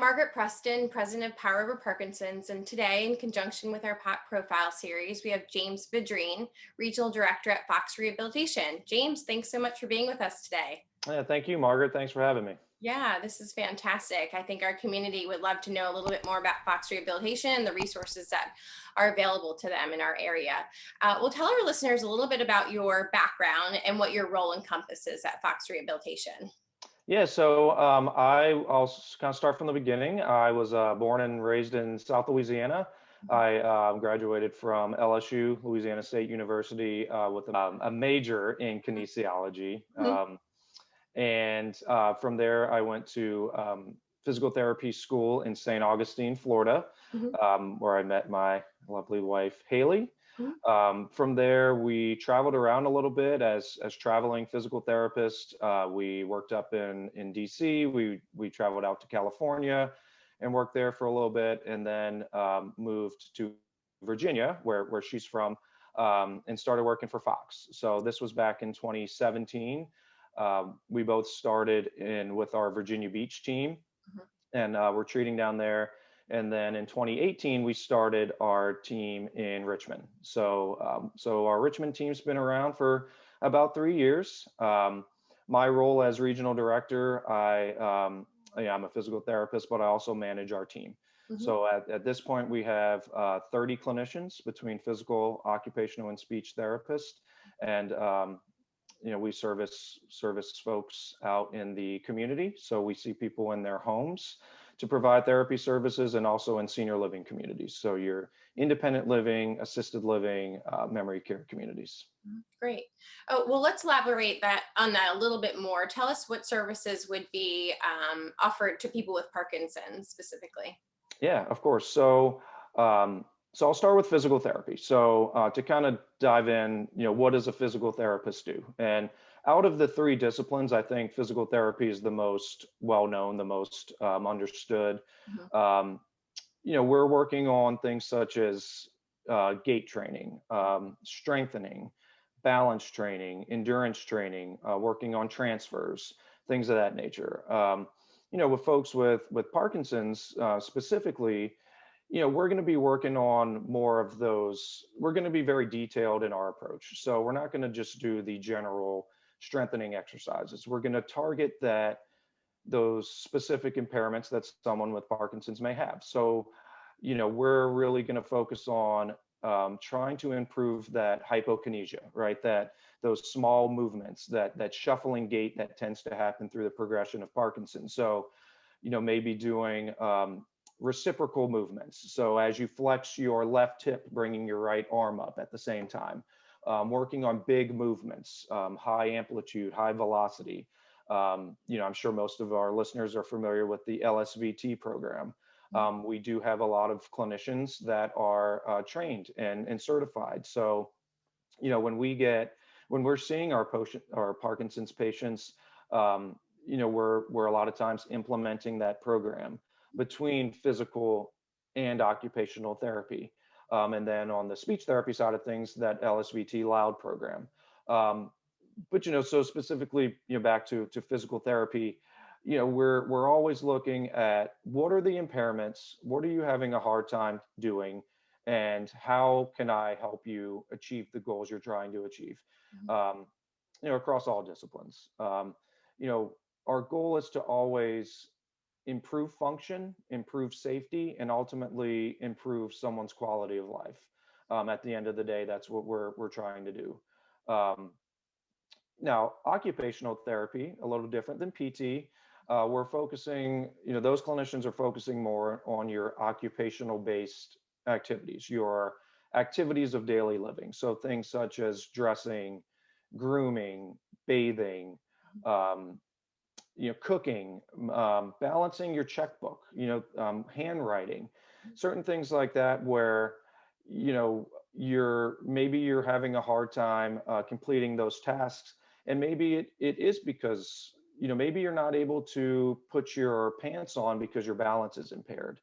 Margaret Preston, president of Power Over Parkinson's, and today, in conjunction with our Profile series, we have James Vidrine, regional director at Fox Rehabilitation. James, thanks so much for being with us today. Yeah, thank you, Margaret. Thanks for having me. Yeah, this is fantastic. I think our community would love to know a little bit more about Fox Rehabilitation and the resources that are available to them in our area. We'll tell our listeners a little bit about your background and what your role encompasses at Fox Rehabilitation. Yeah, so I'll kind of start from the beginning. I was born and raised in South Louisiana. I graduated from LSU, Louisiana State University, with a major in kinesiology. And from there, I went to physical therapy school in St. Augustine, Florida, where I met my lovely wife, Haley. From there, we traveled around a little bit as traveling physical therapists. We worked up in DC. We traveled out to California and worked there for a little bit, and then moved to Virginia, where she's from, and started working for Fox. So this was back in 2017. We both started with our Virginia Beach team, and we're treating down there. And then in 2018, we started our team in Richmond. So our Richmond team's been around for about 3 years. My role as regional director, I'm a physical therapist, but I also manage our team. So at this point, we have 30 clinicians between physical, occupational, and speech therapists. And we service folks out in the community. So we see people in their homes to provide therapy services, and also in senior living communities. So your independent living, assisted living, memory care communities. Great. Oh, well, let's elaborate on that a little bit more. Tell us what services would be offered to people with Parkinson's specifically. Yeah, of course. So I'll start with physical therapy. So to kind of dive in, what does a physical therapist do? And out of the three disciplines, I think physical therapy is the most well-known, the most understood. We're working on things such as gait training, strengthening, balance training, endurance training, working on transfers, things of that nature. With folks with Parkinson's specifically, we're going to be working on more of those. We're going to be very detailed in our approach. So we're not going to just do the general strengthening exercises. We're going to target those specific impairments that someone with Parkinson's may have. So, we're really going to focus on trying to improve that hypokinesia, right? That those small movements, that shuffling gait that tends to happen through the progression of Parkinson's. So, maybe doing reciprocal movements. So as you flex your left hip, bringing your right arm up at the same time, working on big movements, high amplitude, high velocity. I'm sure most of our listeners are familiar with the LSVT program. We do have a lot of clinicians that are trained and certified. So, when we're seeing our Parkinson's patients, we're a lot of times implementing that program between physical and occupational therapy. And then on the speech therapy side of things, that LSVT Loud program. But, so specifically, back to physical therapy, we're always looking at what are the impairments, what are you having a hard time doing, and how can I help you achieve the goals you're trying to achieve, across all disciplines. Our goal is to always improve function, improve safety, and ultimately improve someone's quality of life. At the end of the day, that's what we're trying to do. Now, occupational therapy, a little different than PT. We're focusing, those clinicians are focusing more on your occupational-based activities, your activities of daily living. So things such as dressing, grooming, bathing, cooking, balancing your checkbook, handwriting, certain things like that, where, you're having a hard time completing those tasks. And maybe it is because, maybe you're not able to put your pants on because your balance is impaired.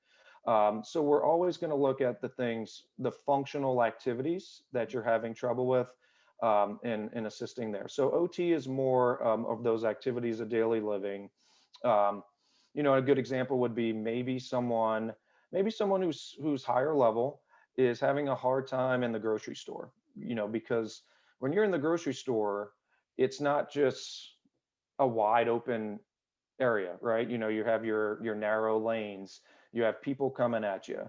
So we're always going to look at the functional activities that you're having trouble with, in assisting there. So OT is more of those activities of daily living. a good example would be maybe someone who's higher level is having a hard time in the grocery store, because when you're in the grocery store, it's not just a wide open area, right? You have your narrow lanes, you have people coming at you.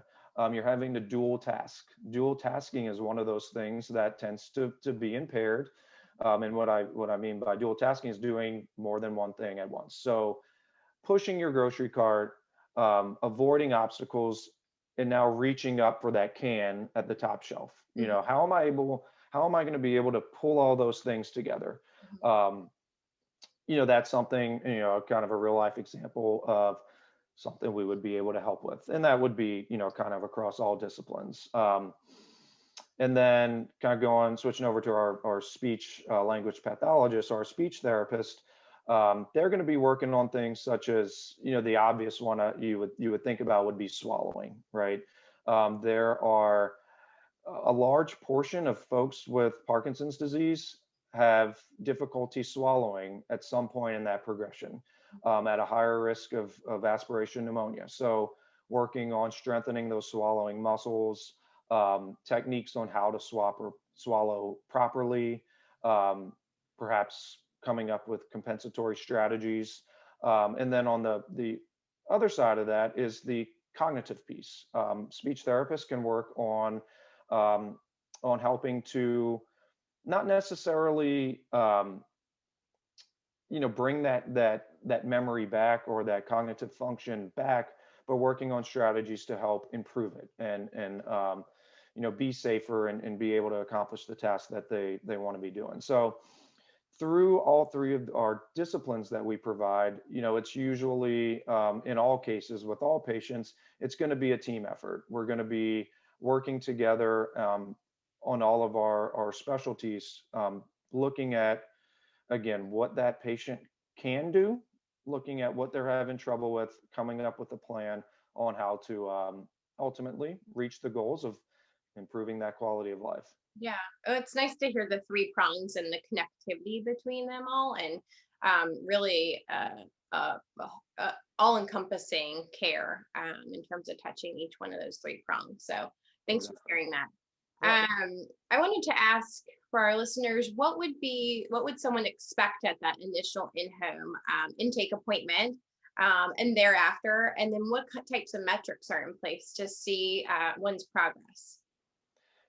You're having to dual task. Dual tasking is one of those things that tends to be impaired. And what I mean by dual tasking is doing more than one thing at once. So pushing your grocery cart, avoiding obstacles, and now reaching up for that can at the top shelf. How am I going to be able to pull all those things together? Um, that's something, kind of a real life example of something we would be able to help with. And that would be, kind of across all disciplines. And then kind of switching over to our speech language pathologist, our speech therapist. They're going to be working on things such as, the obvious one you would think about would be swallowing, right? There are a large portion of folks with Parkinson's disease have difficulty swallowing at some point in that progression, at a higher risk of aspiration pneumonia. So working on strengthening those swallowing muscles, techniques on how to swallow properly, perhaps coming up with compensatory strategies. And then on the other side of that is the cognitive piece. Speech therapists can work on helping to not necessarily bring that memory back or that cognitive function back, but working on strategies to help improve it and be safer and be able to accomplish the tasks that they want to be doing. So through all three of our disciplines that we provide, it's usually, in all cases with all patients, it's going to be a team effort. We're going to be working together on all of our specialties, looking at, again, what that patient can do, looking at what they're having trouble with, coming up with a plan on how to ultimately reach the goals of improving that quality of life. Yeah. Oh, it's nice to hear the three prongs and the connectivity between them all, and really all encompassing care in terms of touching each one of those three prongs. So thanks for sharing that. Yeah. I wanted to ask for our listeners, what would someone expect at that initial in-home intake appointment, and thereafter, and then what types of metrics are in place to see one's progress?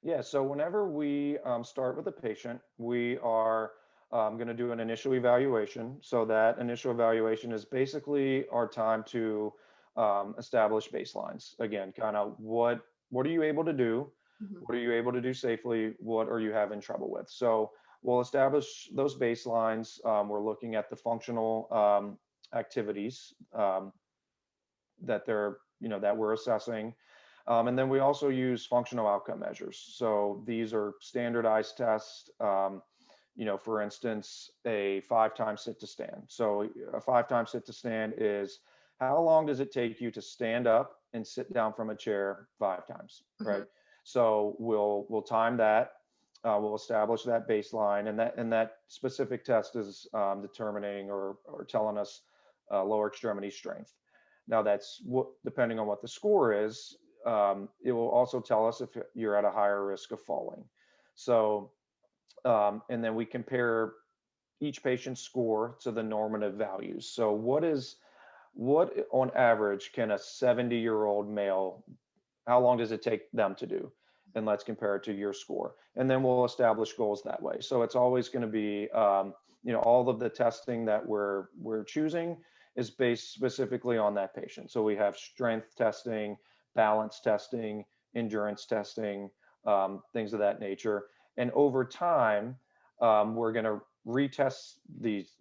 Yeah, so whenever we start with a patient, we are going to do an initial evaluation. So that initial evaluation is basically our time to establish baselines. Again, kind of what are you able to do? Mhm. What are you able to do safely? What are you having trouble with? So we'll establish those baselines. We're looking at the functional activities that we're assessing. And then we also use functional outcome measures. So these are standardized tests. For instance, a 5-time sit to stand. So a 5-time sit to stand is how long does it take you to stand up and sit down from a chair 5 times, right? Mhm. So we'll time that. We'll establish that baseline, and that specific test is determining or telling us lower extremity strength. Now that's depending on what the score is, it will also tell us if you're at a higher risk of falling. So, and then we compare each patient's score to the normative values. So what on average can a 70-year-old male, how long does it take them to do? And let's compare it to your score. And then we'll establish goals that way. So it's always going to be, all of the testing that we're choosing is based specifically on that patient. So we have strength testing, balance testing, endurance testing, things of that nature. And over time, we're going to retest these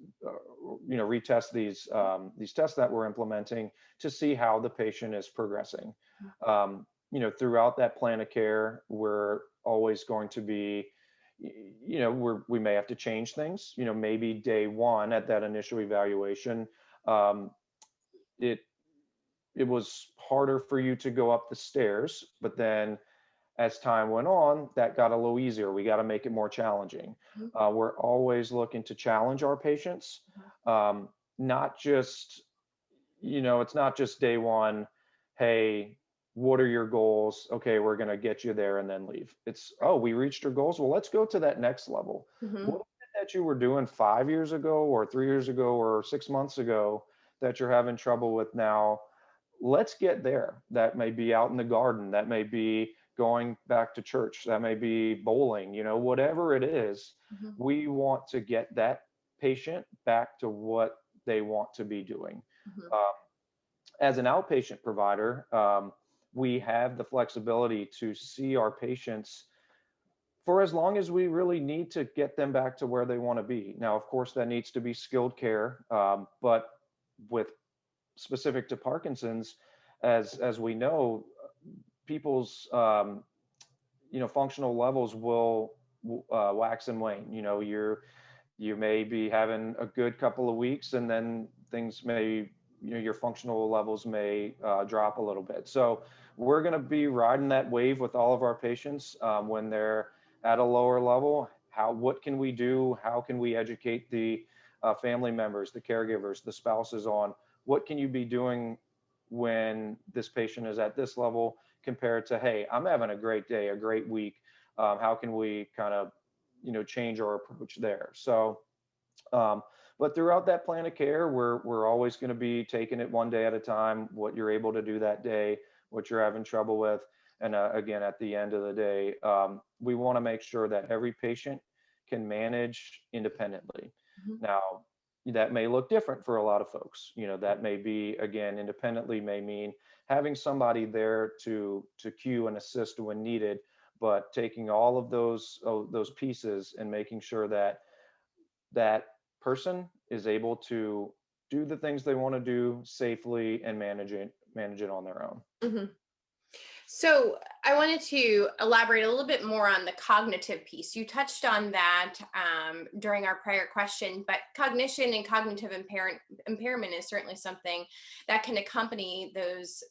tests that we're implementing to see how the patient is progressing. Throughout that plan of care, we're always going to be, we may have to change things. Maybe day one at that initial evaluation, it was harder for you to go up the stairs, but then as time went on, that got a little easier. We got to make it more challenging. We're always looking to challenge our patients, not just it's not just day one, hey, what are your goals? Okay, we're going to get you there and then leave. It's, Right. oh, we reached your goals. Well, let's go to that next level. Hmm. What is it that you were doing 5 years ago or 3 years ago or 6 months ago that you're having trouble with now? Let's get there. That may be out in the garden. That may be going back to church. That may be bowling, whatever it is. Hmm. We want to get that patient back to what they want to be doing. Hmm. Um, as an outpatient provider, we have the flexibility to see our patients for as long as we really need to get them back to where they want to be. Now, of course, that needs to be skilled care, but with specific to Parkinson's, as we know, people's functional levels will wax and wane. You may be having a good couple of weeks, and then things may, your functional levels may drop a little bit. So we're going to be riding that wave with all of our patients when they're at a lower level. What can we do? How can we educate the family members, the caregivers, the spouses on what can you be doing when this patient is at this level compared to, hey, I'm having a great day, a great week. How can we kind of, change our approach there? So, but throughout that plan of care, we're always going to be taking it one day at a time, what you're able to do that day, what you're having trouble with. And again, at the end of the day, we want to make sure that every patient can manage independently. Hmm. Now, that may look different for a lot of folks. That may be, again, independently may mean having somebody there to cue and assist when needed, but taking all of those pieces and making sure that that person is able to do the things they want to do safely and manage it on their own. Hmm. So I wanted to elaborate a little bit more on the cognitive piece. You touched on that during our prior question, but cognition and cognitive impairment is certainly something that can accompany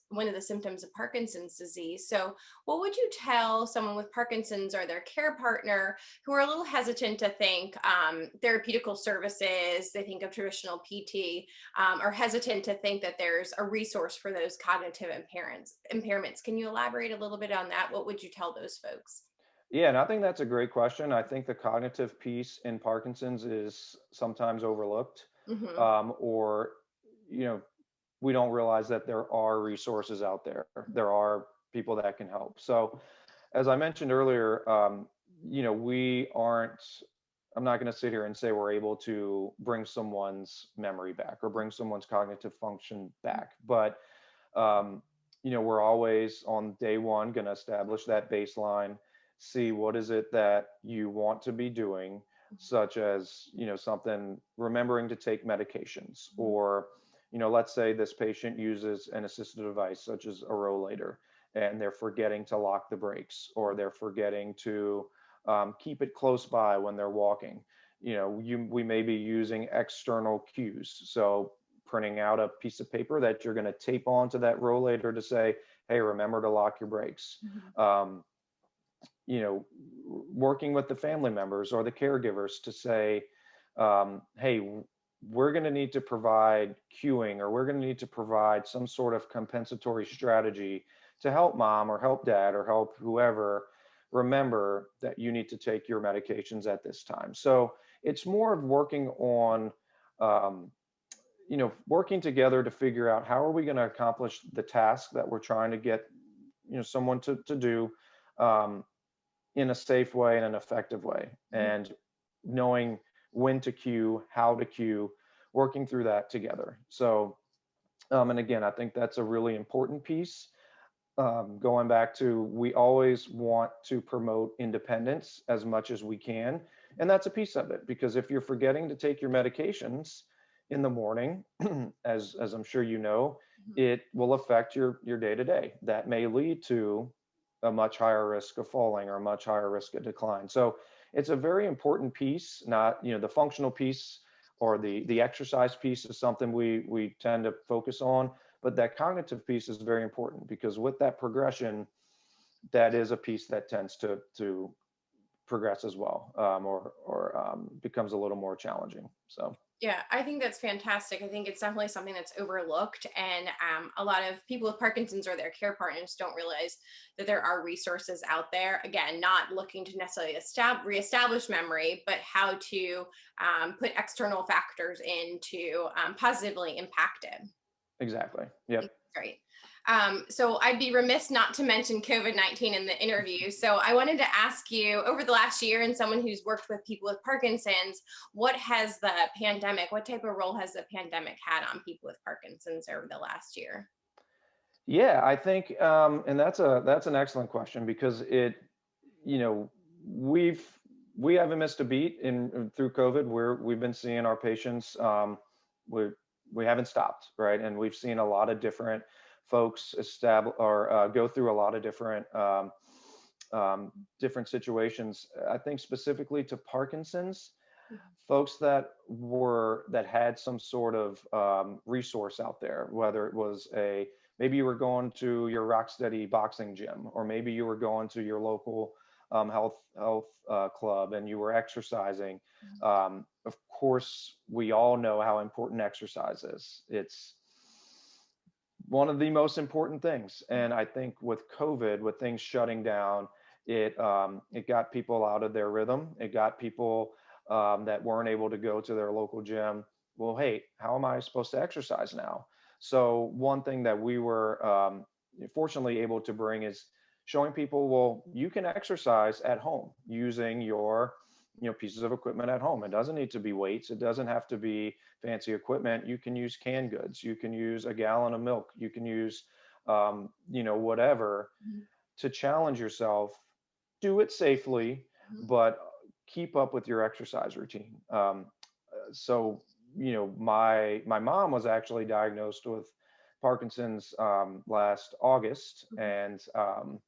one of the symptoms of Parkinson's disease. So what would you tell someone with Parkinson's or their care partner who are a little hesitant to think therapeutical services, they think of traditional PT, are hesitant to think that there's a resource for those cognitive impairments? Can you elaborate a little bit on that? What would you tell those folks? Yeah, and I think that's a great question. I think the cognitive piece in Parkinson's is sometimes overlooked, Hmm. or you know, we don't realize that there are resources out there. There are people that can help. So, as I mentioned earlier, we aren't. I'm not going to sit here and say we're able to bring someone's memory back or bring someone's cognitive function back, but we're always on day one going to establish that baseline, see what is it that you want to be doing, such as, something, remembering to take medications, or, let's say this patient uses an assistive device such as a rollator and they're forgetting to lock the brakes, or they're forgetting to keep it close by when they're walking. We may be using external cues. So printing out a piece of paper that you're going to tape onto that rollator to say, hey, remember to lock your brakes. Hmm. Um, Working with the family members or the caregivers to say, hey, we're going to need to provide cueing, or we're going to need to provide some sort of compensatory strategy to help mom or help dad or help whoever remember that you need to take your medications at this time. So it's more of working on um, working together to figure out how are we going to accomplish the task that we're trying to get, someone to do, um, in a safe way and an effective way, and knowing when to cue, how to cue, working through that together. So, and again, I think that's a really important piece. Going back to, we always want to promote independence as much as we can. And that's a piece of it, because if you're forgetting to take your medications in the morning, as I'm sure you know, it will affect your day to day. That may lead to a much higher risk of falling or a much higher risk of decline. So it's a very important piece. Not, the functional piece or the exercise piece is something we tend to focus on, but that cognitive piece is very important, because with that progression, that is a piece that tends to progress as well, or becomes a little more challenging. So. Yeah, I think that's fantastic. I think it's definitely something that's overlooked, and a lot of people with Parkinson's or their care partners don't realize that there are resources out there. Again, not looking to necessarily reestablish memory, but how to put external factors in to positively impact it. Exactly. Yep. Great. So I'd be remiss not to mention COVID-19 in the interview. So I wanted to ask you, over the last year, and someone who's worked with people with Parkinson's, what type of role has the pandemic had on people with Parkinson's over the last year? Yeah, I think, and that's an excellent question because you know, we've we haven't missed a beat in through COVID. We've been seeing our patients. We we haven't stopped, right? And we've seen a lot of different folks establish or go through a lot of different situations. I think specifically to Parkinson's, folks that had some sort of resource out there, whether it was a maybe you were going to your Rocksteady boxing gym, or maybe you were going to your local health club and you were exercising. Of course, we all know how important exercise is. It's one of the most important things, and I think with COVID, with things shutting down, it got people out of their rhythm. It got people that weren't able to go to their local gym. Well, hey, how am I supposed to exercise now? So one thing that we were fortunately able to bring is showing people, well, you can exercise at home using your pieces of equipment at home. It doesn't need to be weights. It doesn't have to be fancy equipment. You can use canned goods. You can use a gallon of milk. You can use whatever Mhm. to challenge yourself. Do it safely, Mhm. but keep up with your exercise routine. So my mom was actually diagnosed with Parkinson's last August, Mhm. and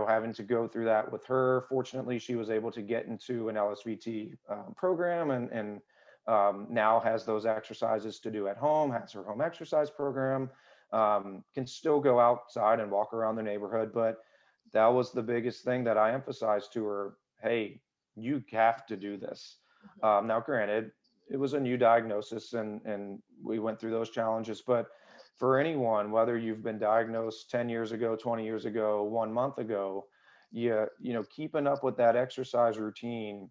having to go through that with her. Fortunately, she was able to get into an LSVT program, and now has those exercises to do at home, has her home exercise program, can still go outside and walk around the neighborhood. But that was the biggest thing that I emphasized to her. Hey, you have to do this. Now, granted, it was a new diagnosis, and we went through those challenges, but for anyone, whether you've been diagnosed 10 years ago, 20 years ago, 1 month ago, keeping up with that exercise routine,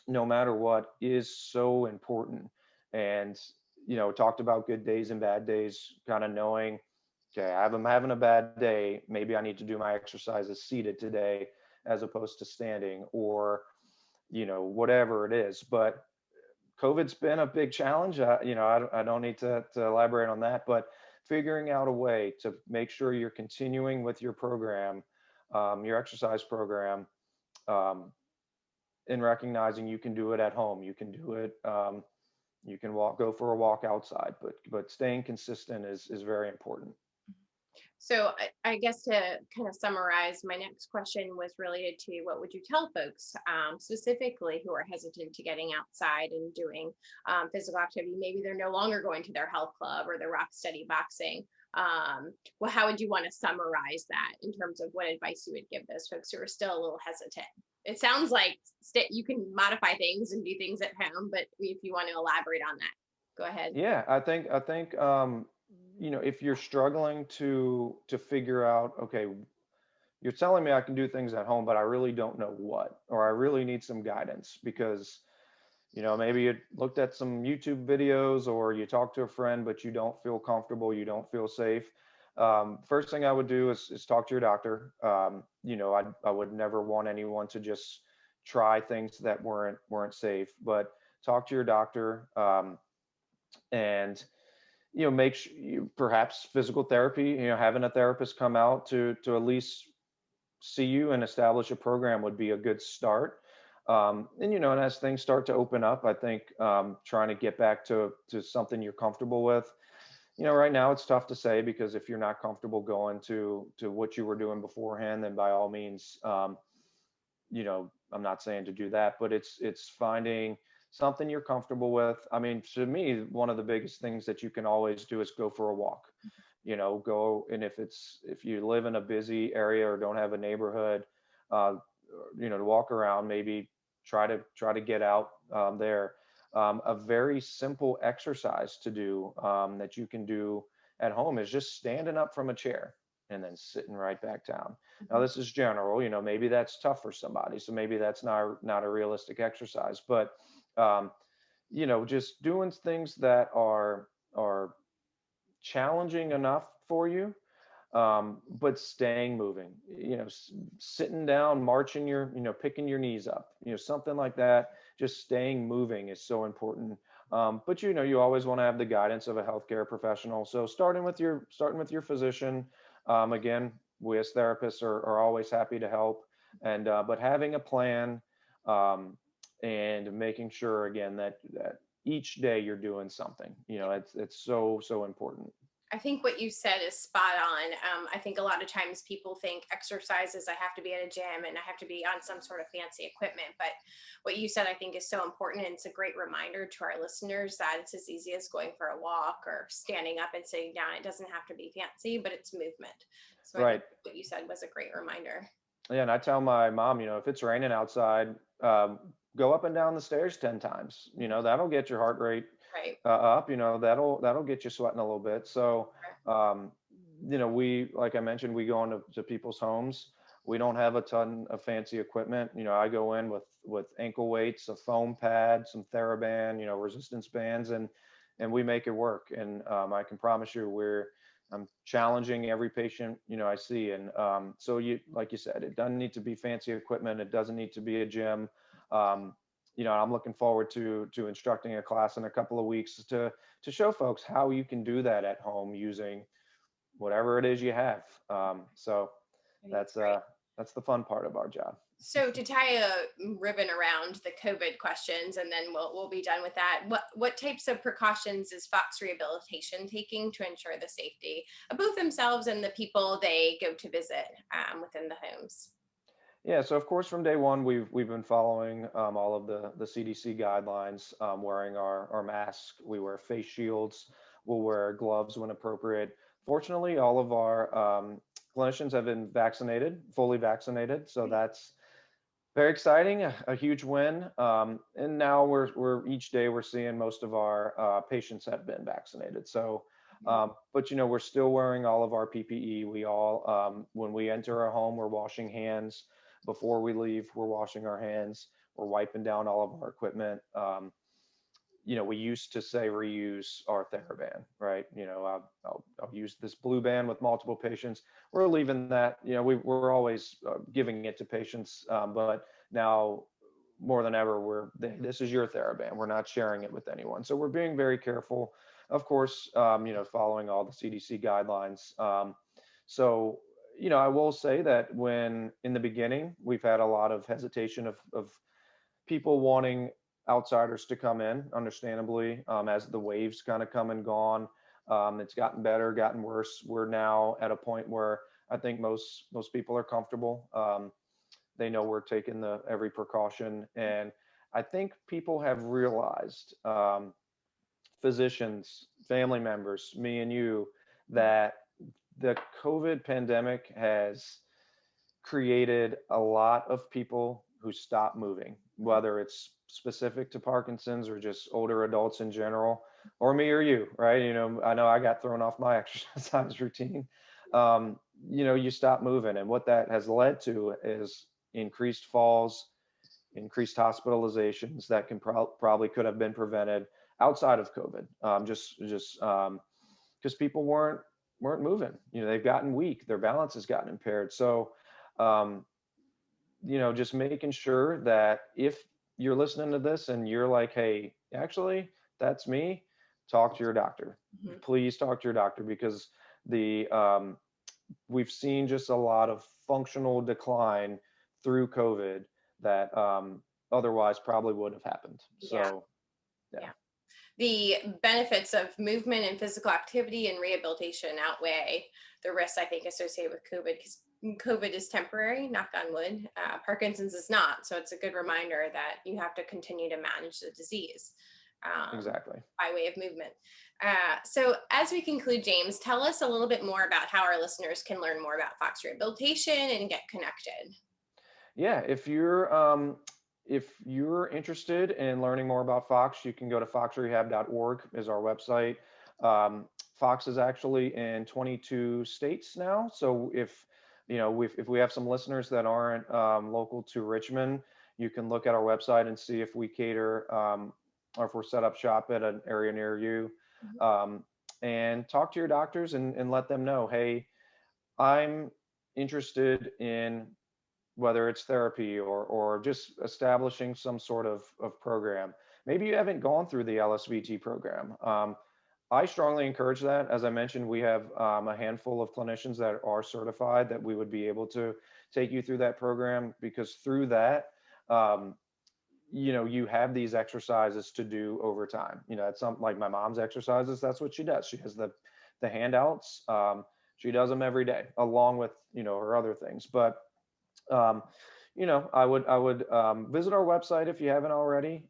no matter what, is so important. And, talked about good days and bad days, kind of knowing, okay, I'm having a bad day. Maybe I need to do my exercises seated today as opposed to standing, or, whatever it is. But COVID's been a big challenge. I don't need to elaborate on that, but figuring out a way to make sure you're continuing with your program, your exercise program, um, and recognizing you can do it at home. You can do it. You can go for a walk outside, but staying consistent is very important. So I guess to kind of summarize, my next question was related to what would you tell folks specifically who are hesitant to getting outside and doing physical activity? Maybe they're no longer going to their health club or their rock steady boxing. Well, how would you want to summarize that in terms of what advice you would give those folks who are still a little hesitant? It sounds like you can modify things and do things at home, but if you want to elaborate on that, go ahead. Yeah, I think if you're struggling to figure out, okay, you're telling me I can do things at home, but I really don't know what, or I really need some guidance because, maybe you looked at some YouTube videos or you talked to a friend, but you don't feel comfortable, you don't feel safe. First thing I would do is talk to your doctor. I would never want anyone to just try things that weren't safe, but talk to your doctor, and make sure perhaps physical therapy, having a therapist come out to at least see you and establish a program would be a good start. And as things start to open up, I think trying to get back to something you're comfortable with. Right now it's tough to say because if you're not comfortable going to what you were doing beforehand, then by all means, I'm not saying to do that, but it's finding something you're comfortable with. I mean, to me, one of the biggest things that you can always do is go for a walk. Go, and if you live in a busy area or don't have a neighborhood, uh, to walk around, maybe try to get out there. A very simple exercise to do that you can do at home is just standing up from a chair and then sitting right back down. Now, Mhm. this is general, maybe that's tough for somebody. So maybe that's not a realistic exercise, but um, just doing things that are challenging enough for you, but staying moving, sitting down, marching picking your knees up, something like that. Just staying moving is so important. But you always want to have the guidance of a healthcare professional. So starting with your physician. Again, we as therapists are always happy to help, and but having a plan, um, and making sure again that each day you're doing something. It's so important. I think what you said is spot on. I think a lot of times people think exercises, I have to be at a gym and I have to be on some sort of fancy equipment. But what you said, I think, is so important. And it's a great reminder to our listeners that it's as easy as going for a walk or standing up and sitting down. It doesn't have to be fancy, but it's movement. So I think Right. what you said was a great reminder. Yeah, and I tell my mom, if it's raining outside, go up and down the stairs 10 times. That'll get your heart rate Right. up. That'll get you sweating a little bit. So, um, like I mentioned, we go into to people's homes. We don't have a ton of fancy equipment. I go in with ankle weights, a foam pad, some TheraBand, resistance bands, and we make it work. And I can promise you, I'm challenging every patient, I see. And so like you said, it doesn't need to be fancy equipment. It doesn't need to be a gym. Um, I'm looking forward to instructing a class in a couple of weeks to show folks how you can do that at home using whatever it is you have. So That's that's great. uh that's the fun part of our job. So to tie a ribbon around the COVID questions, and then we'll be done with that. What types of precautions is Fox Rehabilitation taking to ensure the safety of both themselves and the people they go to visit within the homes? Yeah, so of course from day one we've been following all of the CDC guidelines, wearing our masks. We wear face shields. We'll wear gloves when appropriate. Fortunately, all of our clinicians have been vaccinated, fully vaccinated. So that's very exciting, a huge win. And now we're each day we're seeing most of our patients have been vaccinated. So, but we're still wearing all of our PPE. We all, when we enter a home, we're washing hands. Before we leave, we're washing our hands. We're wiping down all of our equipment. We used to say reuse our TheraBand, right? I'll use this blue band with multiple patients. We're leaving that. We're always giving it to patients, but now more than ever, this is your TheraBand. We're not sharing it with anyone. So we're being very careful, of course. Following all the CDC guidelines. So I will say that when in the beginning we've had a lot of hesitation of people wanting outsiders to come in, understandably, as the waves kind of come and gone. It's gotten better, gotten worse. We're now at a point where I think most people are comfortable. They know we're taking every precaution, and I think people have realized, physicians, family members, me and you, that the COVID pandemic has created a lot of people who stop moving, whether it's specific to Parkinson's or just older adults in general, or me or you, right? I know I got thrown off my exercise routine. You stop moving, and what that has led to is increased falls, increased hospitalizations that can probably could have been prevented outside of COVID. Just because people weren't moving. They've gotten weak, their balance has gotten impaired. So um, just making sure that if you're listening to this and you're like, hey, actually, that's me, talk to your doctor. Mhm. Please talk to your doctor, because the we've seen just a lot of functional decline through COVID that otherwise probably would have happened. Yeah. So, yeah, Yeah. The benefits of movement and physical activity and rehabilitation outweigh the risks, I think, associated with COVID, because COVID is temporary, knock on wood. Parkinson's is not. So it's a good reminder that you have to continue to manage the disease exactly. by way of movement. So as we conclude, James, tell us a little bit more about how our listeners can learn more about Fox Rehabilitation and get connected. Yeah, if you're if you're interested in learning more about Fox, you can go to foxrehab.org is our website. Um, Fox is actually in 22 states now. So if we have some listeners that aren't local to Richmond, you can look at our website and see if we cater or if we're set up shop at an area near you. Mhm. Um, and talk to your doctors and let them know, hey, I'm interested in whether it's therapy or just establishing some sort of program. Maybe you haven't gone through the LSVT program. I strongly encourage that. As I mentioned, we have a handful of clinicians that are certified that we would be able to take you through that program because through that, um, you have these exercises to do over time. It's something like my mom's exercises. That's what she does. She has the handouts. She does them every day along with, her other things. But um, I would visit our website if you haven't already.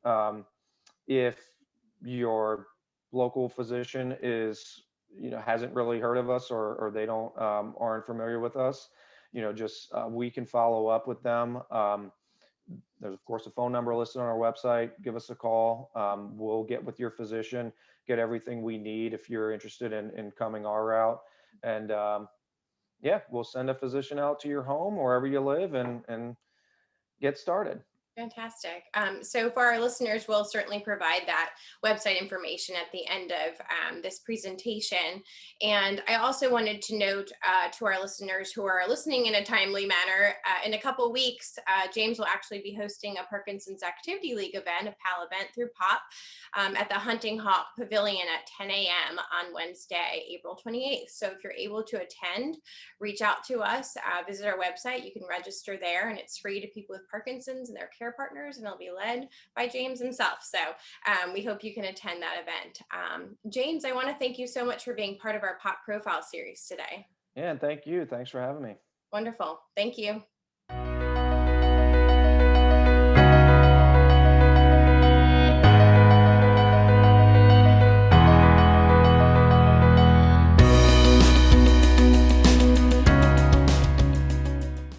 If your local physician hasn't really heard of us or they don't aren't familiar with us, just we can follow up with them. There's of course a phone number listed on our website. Give us a call. We'll get with your physician, get everything we need if you're interested in coming our route, and yeah, we'll send a physician out to your home wherever you live and get started. Fantastic. So for our listeners, we'll certainly provide that website information at the end of this presentation. And I also wanted to note to our listeners who are listening in a timely manner, in a couple weeks, James will actually be hosting a Parkinson's Activity League event, a PAL event through POP, at the Hunting Hawk Pavilion at 10 a.m. on Wednesday, April 28th. So if you're able to attend, reach out to us, visit our website. You can register there, and it's free to people with Parkinson's and their care partners, and it'll be led by James himself. So we hope you can attend that event. James, I want to thank you so much for being part of our Pop Profile series today. Yeah, and thank you. Thanks for having me. Wonderful. Thank you.